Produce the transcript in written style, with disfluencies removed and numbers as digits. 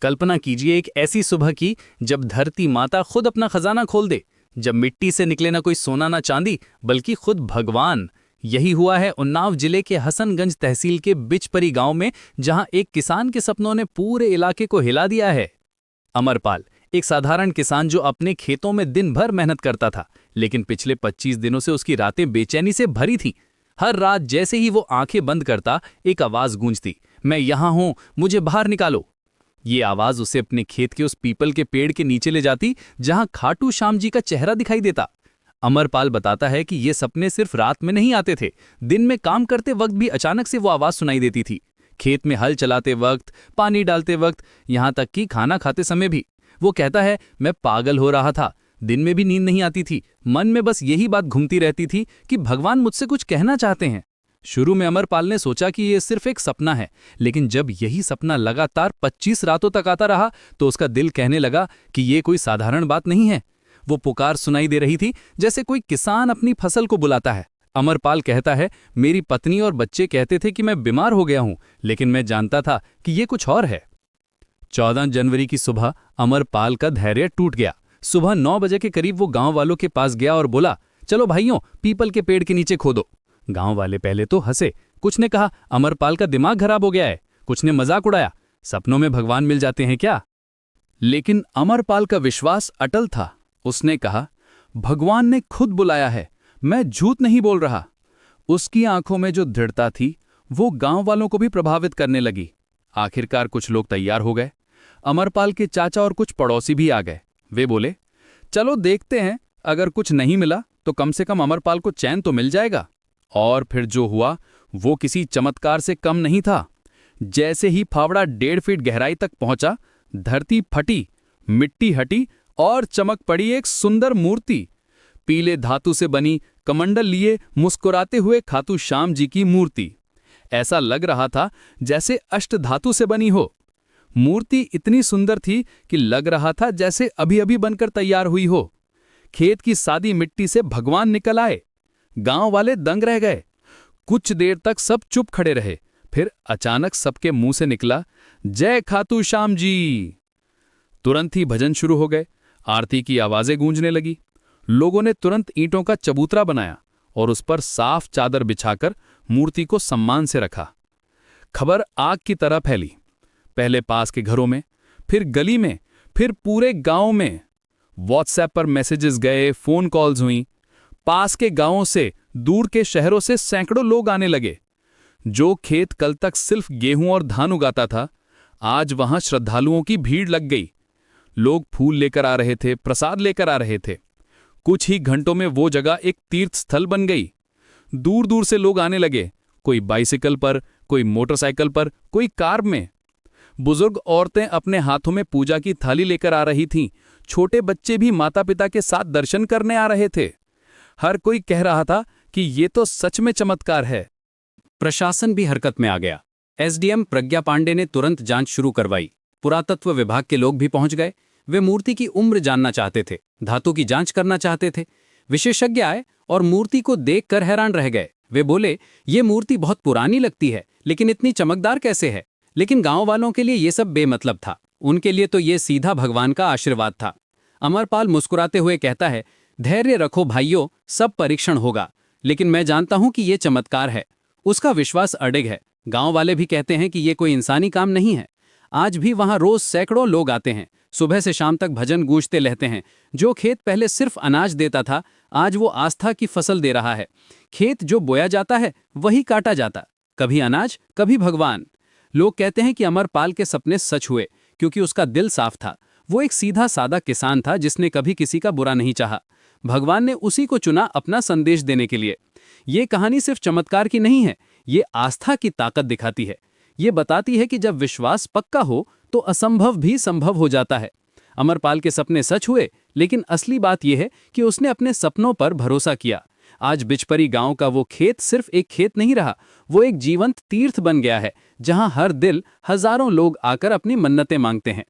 कल्पना कीजिए एक ऐसी सुबह की जब धरती माता खुद अपना खजाना खोल दे, जब मिट्टी से निकले ना कोई सोना ना चांदी बल्कि खुद भगवान। यही हुआ है उन्नाव जिले के हसनगंज तहसील के बिचपरी गांव में, जहां एक किसान के सपनों ने पूरे इलाके को हिला दिया है। अमरपाल एक साधारण किसान जो अपने खेतों में दिन भर मेहनत करता था, लेकिन पिछले 25 दिनों से उसकी रातें बेचैनी से भरी थीं। हर रात जैसे ही वो आंखें बंद करता, एक आवाज गूंजती, मैं यहां हूं, मुझे बाहर निकालो। ये आवाज उसे अपने खेत के उस पीपल के पेड़ के नीचे ले जाती जहां खाटू श्याम जी का चेहरा दिखाई देता। अमरपाल बताता है कि ये सपने सिर्फ रात में नहीं आते थे, दिन में काम करते वक्त भी अचानक से वो आवाज सुनाई देती थी। खेत में हल चलाते वक्त, पानी डालते वक्त, यहां तक कि खाना खाते समय भी। वो कहता है, मैं पागल हो रहा था, दिन में भी नींद नहीं आती थी, मन में बस यही बात घूमती रहती थी कि भगवान मुझसे कुछ कहना चाहते हैं। शुरू में अमरपाल ने सोचा कि ये सिर्फ एक सपना है, लेकिन जब यही सपना लगातार 25 रातों तक आता रहा तो उसका दिल कहने लगा कि ये कोई साधारण बात नहीं है। वो पुकार सुनाई दे रही थी जैसे कोई किसान अपनी फसल को बुलाता है। अमरपाल कहता है, मेरी पत्नी और बच्चे कहते थे कि मैं बीमार हो गया हूं, लेकिन मैं जानता था कि ये कुछ और है। 14 जनवरी की सुबह अमरपाल का धैर्य टूट गया। सुबह 9 बजे के करीब वो गांव वालों के पास गया और बोला, चलो भाइयों, पीपल के पेड़ के नीचे खोदो। गांव वाले पहले तो हंसे, कुछ ने कहा अमरपाल का दिमाग खराब हो गया है, कुछ ने मजाक उड़ाया, सपनों में भगवान मिल जाते हैं क्या। लेकिन अमरपाल का विश्वास अटल था। उसने कहा, भगवान ने खुद बुलाया है, मैं झूठ नहीं बोल रहा। उसकी आंखों में जो दृढ़ता थी वो गांव वालों को भी प्रभावित करने लगी। आखिरकार कुछ लोग तैयार हो गए। अमरपाल के चाचा और कुछ पड़ोसी भी आ गए। वे बोले, चलो देखते हैं, अगर कुछ नहीं मिला तो कम से कम अमरपाल को चैन तो मिल जाएगा। और फिर जो हुआ वो किसी चमत्कार से कम नहीं था। जैसे ही फावड़ा 1.5 फीट गहराई तक पहुंचा, धरती फटी, मिट्टी हटी और चमक पड़ी एक सुंदर मूर्ति। पीले धातु से बनी, कमंडल लिए मुस्कुराते हुए खाटू श्याम जी की मूर्ति। ऐसा लग रहा था जैसे अष्टधातु से बनी हो। मूर्ति इतनी सुंदर थी कि लग रहा था जैसे अभी अभी बनकर तैयार हुई हो। खेत की सादी मिट्टी से भगवान निकल आए। गांव वाले दंग रह गए। कुछ देर तक सब चुप खड़े रहे। फिर अचानक सबके मुंह से निकला, जय खाटू श्याम जी। तुरंत ही भजन शुरू हो गए। आरती की आवाजें गूंजने लगी। लोगों ने तुरंत ईंटों का चबूतरा बनाया और उस पर साफ चादर बिछाकर मूर्ति को सम्मान से रखा। खबर आग की तरह फैली, पहले पास के घरों में, फिर गली में, फिर पूरे गांव में। व्हाट्सएप पर मैसेजेस गए, फोन कॉल्स हुई। पास के गांवों से, दूर के शहरों से सैकड़ों लोग आने लगे। जो खेत कल तक सिर्फ गेहूं और धान उगाता था, आज वहां श्रद्धालुओं की भीड़ लग गई। लोग फूल लेकर आ रहे थे, प्रसाद लेकर आ रहे थे। कुछ ही घंटों में वो जगह एक तीर्थ स्थल बन गई। दूर दूर से लोग आने लगे, कोई बाइसिकल पर, कोई मोटरसाइकिल पर, कोई कार में। बुजुर्ग औरतें अपने हाथों में पूजा की थाली लेकर आ रही थीं। छोटे बच्चे भी माता पिता के साथ दर्शन करने आ रहे थे। हर कोई कह रहा था कि ये तो सच में चमत्कार है। प्रशासन भी हरकत में आ गया। एसडीएम प्रज्ञा पांडे ने तुरंत जांच शुरू करवाई। पुरातत्व विभाग के लोग भी पहुंच गए। वे मूर्ति की उम्र जानना चाहते थे, धातु की जांच करना चाहते थे। विशेषज्ञ आए और मूर्ति को देखकर हैरान रह गए। वे बोले, ये मूर्ति बहुत पुरानी लगती है, लेकिन इतनी चमकदार कैसे है। लेकिन गांव वालों के लिए ये सब बेमतलब था। उनके लिए तो ये सीधा भगवान का आशीर्वाद था। अमरपाल मुस्कुराते हुए कहता है, धैर्य रखो भाइयों, सब परीक्षण होगा, लेकिन मैं जानता हूं कि ये चमत्कार है। उसका विश्वास अडिग है। गांव वाले भी कहते हैं कि ये कोई इंसानी काम नहीं है। आज भी वहां रोज सैकड़ों लोग आते हैं। सुबह से शाम तक भजन गूंजते रहते हैं। जो खेत पहले सिर्फ अनाज देता था, आज वो आस्था की फसल दे रहा है। खेत जो बोया जाता है वही काटा जाता, कभी अनाज, कभी भगवान। लोग कहते हैं कि अमरपाल के सपने सच हुए क्योंकि उसका दिल साफ था। वो एक सीधा सादा किसान था जिसने कभी किसी का बुरा नहीं चाहा। भगवान ने उसी को चुना अपना संदेश देने के लिए। ये कहानी सिर्फ चमत्कार की नहीं है, ये आस्था की ताकत दिखाती है। ये बताती है कि जब विश्वास पक्का हो तो असंभव भी संभव हो जाता है। अमरपाल के सपने सच हुए, लेकिन असली बात यह है कि उसने अपने सपनों पर भरोसा किया। आज बिचपरी गांव का वो खेत सिर्फ एक खेत नहीं रहा, वो एक जीवंत तीर्थ बन गया है, जहां हर दिल, हजारों लोग आकर अपनी मन्नतें मांगते हैं।